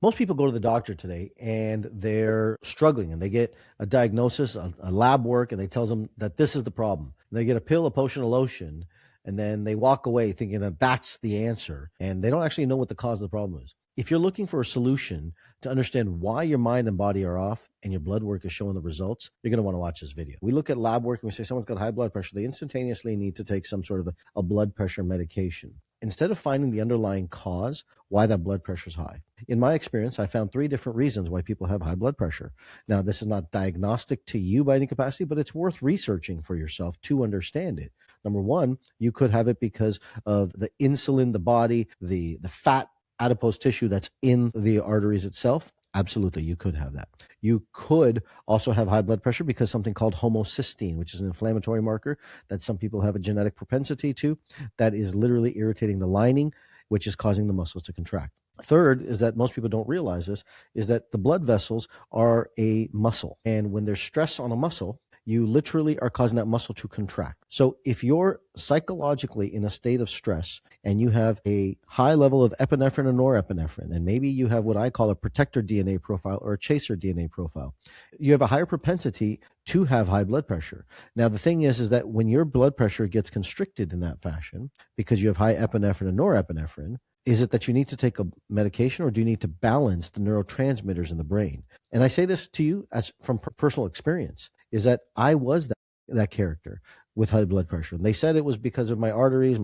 Most people go to the doctor today and they're struggling and they get a diagnosis, a lab work, and they tells them that this is the problem. And they get a pill, a potion, a lotion, and then they walk away thinking that that's the answer. And they don't actually know what the cause of the problem is. If you're looking for a solution to understand why your mind and body are off and your blood work is showing the results, you're going to want to watch this video. We look at lab work and we say someone's got high blood pressure. They instantaneously need to take some sort of a blood pressure medication instead of finding the underlying cause why that blood pressure is high. In my experience, I found 3 different reasons why people have high blood pressure. Now, this is not diagnostic to you by any capacity, but it's worth researching for yourself to understand it. Number 1, you could have it because of the insulin, the body, the fat adipose tissue that's in the arteries itself. Absolutely, you could have that. You could also have high blood pressure because something called homocysteine, which is an inflammatory marker that some people have a genetic propensity to, that is literally irritating the lining, which is causing the muscles to contract. Third is that most people don't realize this, is that the blood vessels are a muscle. And when there's stress on a muscle, you literally are causing that muscle to contract. So if you're psychologically in a state of stress and you have a high level of epinephrine and norepinephrine, and maybe you have what I call a protector DNA profile or a chaser DNA profile, you have a higher propensity to have high blood pressure. Now, the thing is that when your blood pressure gets constricted in that fashion because you have high epinephrine and norepinephrine, is it that you need to take a medication or do you need to balance the neurotransmitters in the brain? And I say this to you as from personal experience, is that I was that character with high blood pressure. And they said it was because of my arteries.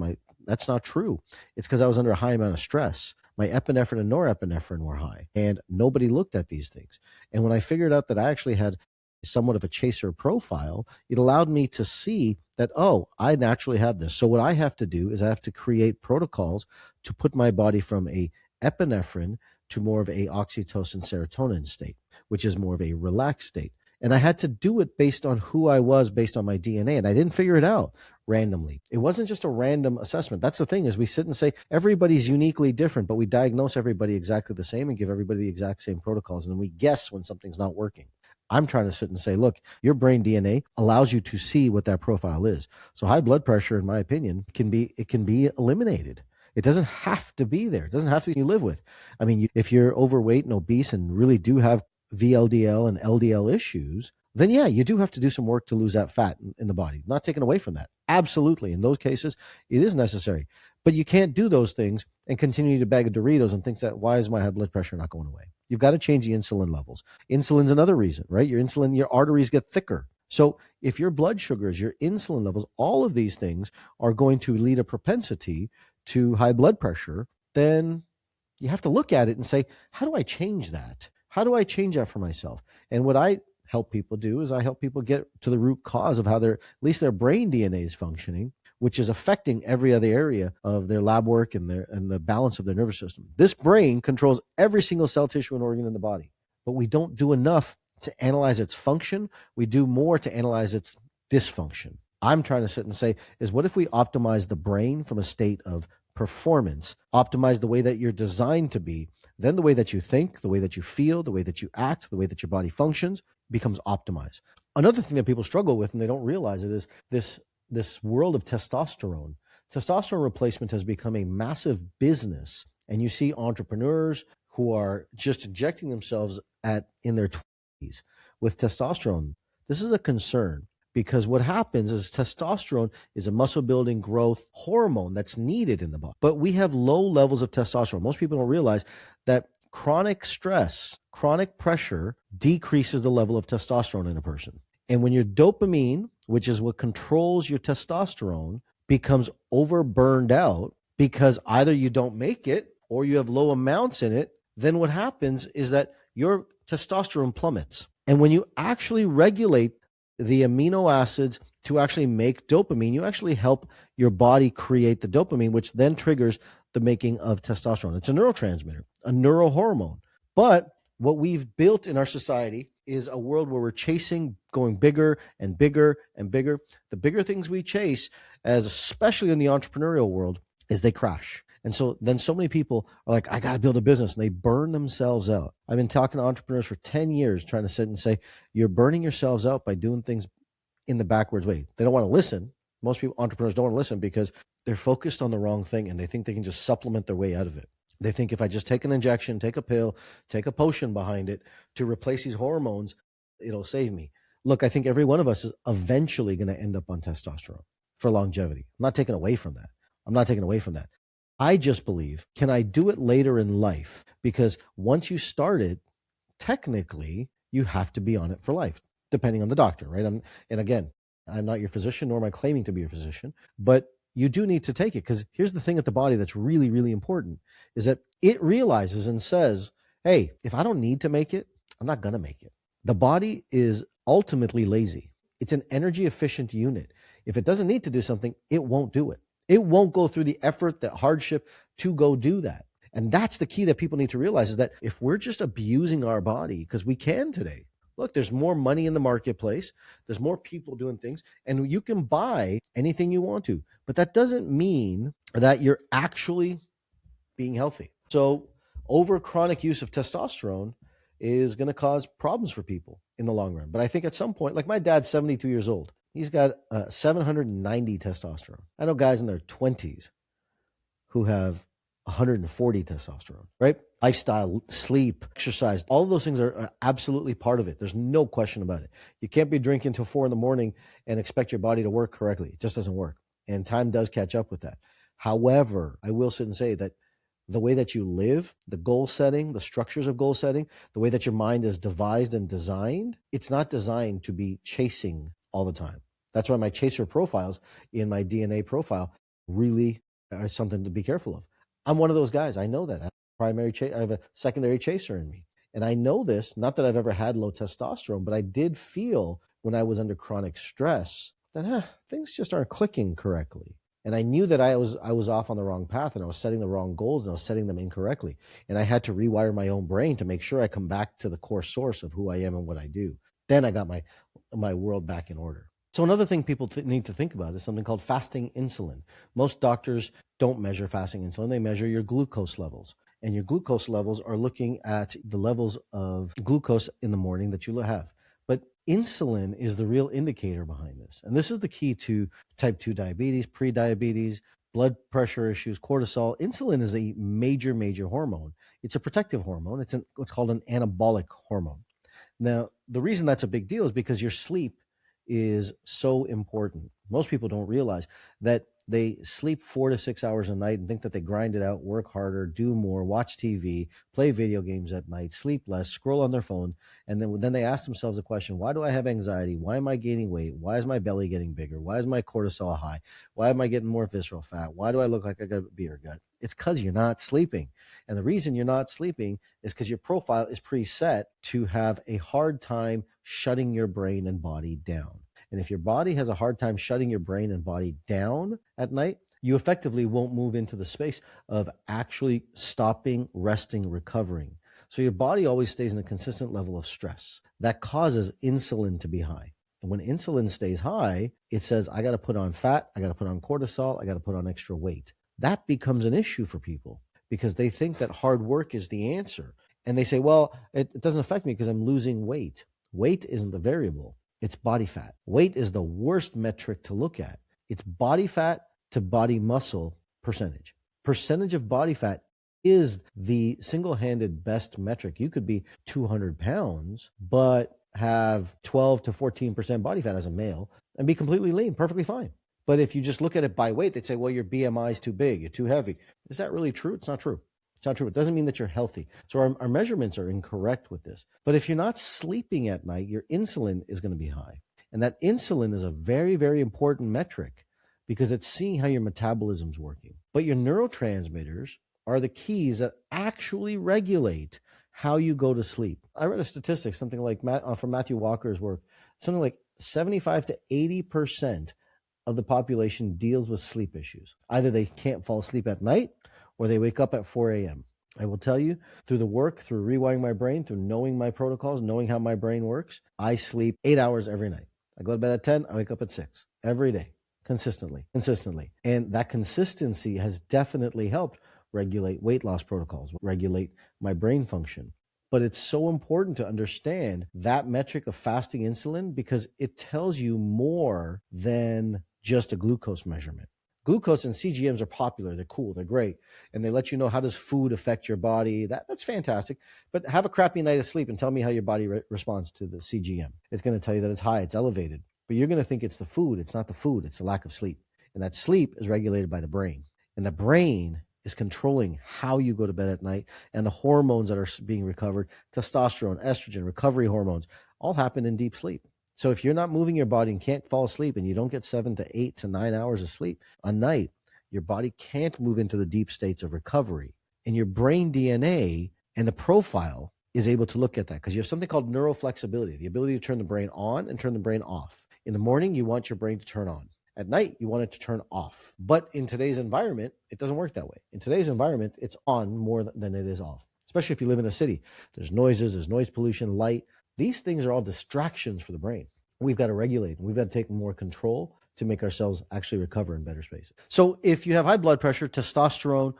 That's not true. It's because I was under a high amount of stress. My epinephrine and norepinephrine were high, and nobody looked at these things. And when I figured out that I actually had somewhat of a chaser profile, it allowed me to see that, oh, I naturally have this. So what I have to do is I have to create protocols to put my body from a epinephrine to more of a oxytocin serotonin state, which is more of a relaxed state. And I had to do it based on who I was, based on my DNA. And I didn't figure it out randomly. It wasn't just a random assessment. That's the thing, is we sit and say everybody's uniquely different, but we diagnose everybody exactly the same and give everybody the exact same protocols. And we guess when something's not working. I'm trying to sit and say, look, your brain DNA allows you to see what that profile is. So high blood pressure, in my opinion, can be eliminated. It doesn't have to be there. It doesn't have to be you live with. I mean, if you're overweight and obese and really do have VLDL and LDL issues, then yeah, you do have to do some work to lose that fat in the body. Not taken away from that. Absolutely. In those cases, it is necessary. But you can't do those things and continue to bag of Doritos and think that, why is my high blood pressure not going away? You've got to change the insulin levels. Insulin's another reason, right? Your arteries get thicker. So if your blood sugars, your insulin levels, all of these things are going to lead a propensity to high blood pressure, then you have to look at it and say, how do I change that? How do I change that for myself? And what I help people do is I help people get to the root cause of how at least their brain DNA is functioning, which is affecting every other area of their lab work and the balance of their nervous system. This brain controls every single cell, tissue, and organ in the body, but we don't do enough to analyze its function. We do more to analyze its dysfunction. I'm trying to sit and say is, what if we optimize the brain from a state of performance, optimize the way that you're designed to be, then the way that you think, the way that you feel, the way that you act, the way that your body functions becomes optimized. Another thing that people struggle with and they don't realize it is this world of testosterone. Testosterone replacement has become a massive business, and you see entrepreneurs who are just injecting themselves in their 20s with testosterone. This is a concern, because what happens is testosterone is a muscle building growth hormone that's needed in the body. But we have low levels of testosterone. Most people don't realize that chronic stress, chronic pressure decreases the level of testosterone in a person. And when your dopamine, which is what controls your testosterone, becomes overburned out because either you don't make it or you have low amounts in it, then what happens is that your testosterone plummets. And when you actually regulate the amino acids to actually make dopamine, you actually help your body create the dopamine, which then triggers the making of testosterone. It's a neurotransmitter, a neurohormone. But what we've built in our society is a world where we're chasing, going bigger and bigger and bigger. The bigger things we chase, especially in the entrepreneurial world, is they crash. And so then so many people are like, I got to build a business, and they burn themselves out. I've been talking to entrepreneurs for 10 years trying to sit and say, you're burning yourselves out by doing things in the backwards way. They don't want to listen. Most entrepreneurs don't want to listen because they're focused on the wrong thing and they think they can just supplement their way out of it. They think if I just take an injection, take a pill, take a potion behind it to replace these hormones, it'll save me. Look, I think every one of us is eventually going to end up on testosterone for longevity. I'm not taking away from that. I'm not taking away from that. I just believe, can I do it later in life? Because once you start it, technically, you have to be on it for life, depending on the doctor, right? And again, I'm not your physician, nor am I claiming to be your physician, but you do need to take it, because here's the thing at the body that's really, really important, is that it realizes and says, hey, if I don't need to make it, I'm not going to make it. The body is ultimately lazy. It's an energy efficient unit. If it doesn't need to do something, it won't do it. It won't go through the effort, the hardship to go do that. And that's the key that people need to realize, is that if we're just abusing our body, because we can today, look, there's more money in the marketplace, there's more people doing things, and you can buy anything you want to, but that doesn't mean that you're actually being healthy. So over chronic use of testosterone is going to cause problems for people in the long run. But I think at some point, like my dad's 72 years old, he's got 790 testosterone. I know guys in their 20s who have 140 testosterone, right? Lifestyle, sleep, exercise, all of those things are absolutely part of it. There's no question about it. You can't be drinking till 4 a.m. and expect your body to work correctly. It just doesn't work. And time does catch up with that. However, I will sit and say that the way that you live, the goal setting, the structures of goal setting, the way that your mind is devised and designed, it's not designed to be chasing all the time. That's why my chaser profiles in my DNA profile really are something to be careful of. I'm one of those guys. I know that. I have a secondary chaser in me. And I know this, not that I've ever had low testosterone, but I did feel when I was under chronic stress that things just aren't clicking correctly. And I knew that I was off on the wrong path, and I was setting the wrong goals, and I was setting them incorrectly. And I had to rewire my own brain to make sure I come back to the core source of who I am and what I do. Then I got my world back in order. So another thing people need to think about is something called fasting insulin. Most doctors don't measure fasting insulin. They measure your glucose levels. And your glucose levels are looking at the levels of glucose in the morning that you have. But insulin is the real indicator behind this. And this is the key to type 2 diabetes, pre-diabetes, blood pressure issues, cortisol. Insulin is a major, major hormone. It's a protective hormone. It's what's called an anabolic hormone. Now, the reason that's a big deal is because your sleep is so important. Most people don't realize that they sleep 4 to 6 hours a night and think that they grind it out, work harder, do more, watch TV, play video games at night, sleep less, scroll on their phone. And then they ask themselves the question, why do I have anxiety? Why am I gaining weight? Why is my belly getting bigger? Why is my cortisol high? Why am I getting more visceral fat? Why do I look like I got a beer gut? It's because you're not sleeping. And the reason you're not sleeping is because your profile is preset to have a hard time shutting your brain and body down. And if your body has a hard time shutting your brain and body down at night, you effectively won't move into the space of actually stopping, resting, recovering. So your body always stays in a consistent level of stress. That causes insulin to be high. And when insulin stays high, it says, I got to put on fat, I got to put on cortisol, I got to put on extra weight. That becomes an issue for people because they think that hard work is the answer. And they say, well, it doesn't affect me because I'm losing weight. Weight isn't the variable. It's body fat. Weight is the worst metric to look at. It's body fat to body muscle percentage. Percentage of body fat is the single-handed best metric. You could be 200 pounds, but have 12 to 14% body fat as a male and be completely lean, perfectly fine. But if you just look at it by weight, they'd say, well, your BMI is too big, you're too heavy. Is that really true? It's not true. It's not true. It doesn't mean that you're healthy. So our measurements are incorrect with this. But if you're not sleeping at night, your insulin is going to be high. And that insulin is a very, very important metric because it's seeing how your metabolism's working. But your neurotransmitters are the keys that actually regulate how you go to sleep. I read a statistic, something like from Matthew Walker's work, something like 75 to 80% of the population deals with sleep issues. Either they can't fall asleep at night or they wake up at 4 a.m. I will tell you, through the work, through rewiring my brain, through knowing my protocols, knowing how my brain works, I sleep 8 hours every night. I go to bed at 10, I wake up at 6 every day, consistently. And that consistency has definitely helped regulate weight loss protocols, regulate my brain function. But it's so important to understand that metric of fasting insulin because it tells you more than just a glucose measurement. Glucose and CGMs are popular. They're cool. They're great. And they let you know how does food affect your body. That's fantastic. But have a crappy night of sleep and tell me how your body responds to the CGM. It's going to tell you that it's high, it's elevated. But you're going to think it's the food. It's not the food. It's the lack of sleep. And that sleep is regulated by the brain. And the brain is controlling how you go to bed at night, and the hormones that are being recovered, testosterone, estrogen, recovery hormones, all happen in deep sleep. So if you're not moving your body and can't fall asleep and you don't get 7 to 8 to 9 hours of sleep a night, your body can't move into the deep states of recovery. And your brain DNA and the profile is able to look at that because you have something called neuroflexibility, the ability to turn the brain on and turn the brain off. In the morning, you want your brain to turn on. At night, you want it to turn off. But in today's environment, it doesn't work that way. In today's environment, it's on more than it is off, especially if you live in a city. There's noises, there's noise pollution, light. These things are all distractions for the brain. We've got to regulate, and we've got to take more control to make ourselves actually recover in better spaces. So if you have high blood pressure, testosterone,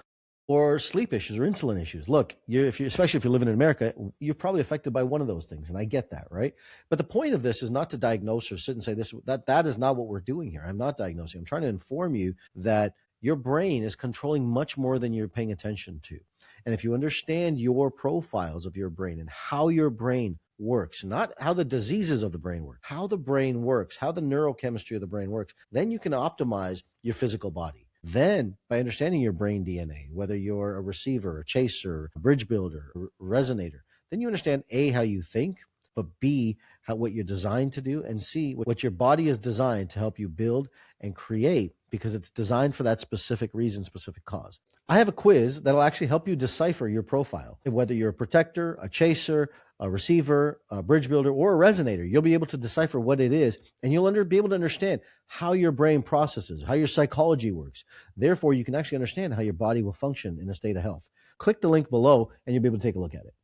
or sleep issues or insulin issues, look, especially if you're living in America, you're probably affected by one of those things. And I get that, right? But the point of this is not to diagnose or sit and say that is not what we're doing here. I'm not diagnosing. I'm trying to inform you that your brain is controlling much more than you're paying attention to. And if you understand your profiles of your brain and how your brain works, not how the diseases of the brain work, how the brain works, how the neurochemistry of the brain works, then you can optimize your physical body. Then, by understanding your brain DNA, whether you're a receiver, a chaser, a bridge builder, a resonator, then you understand A, how you think, but B, what you're designed to do, and C, what your body is designed to help you build and create because it's designed for that specific reason, specific cause. I have a quiz that'll actually help you decipher your profile, whether you're a protector, a chaser, a receiver, a bridge builder, or a resonator. You'll be able to decipher what it is, and you'll be able to understand how your brain processes, how your psychology works. Therefore, you can actually understand how your body will function in a state of health. Click the link below, and you'll be able to take a look at it.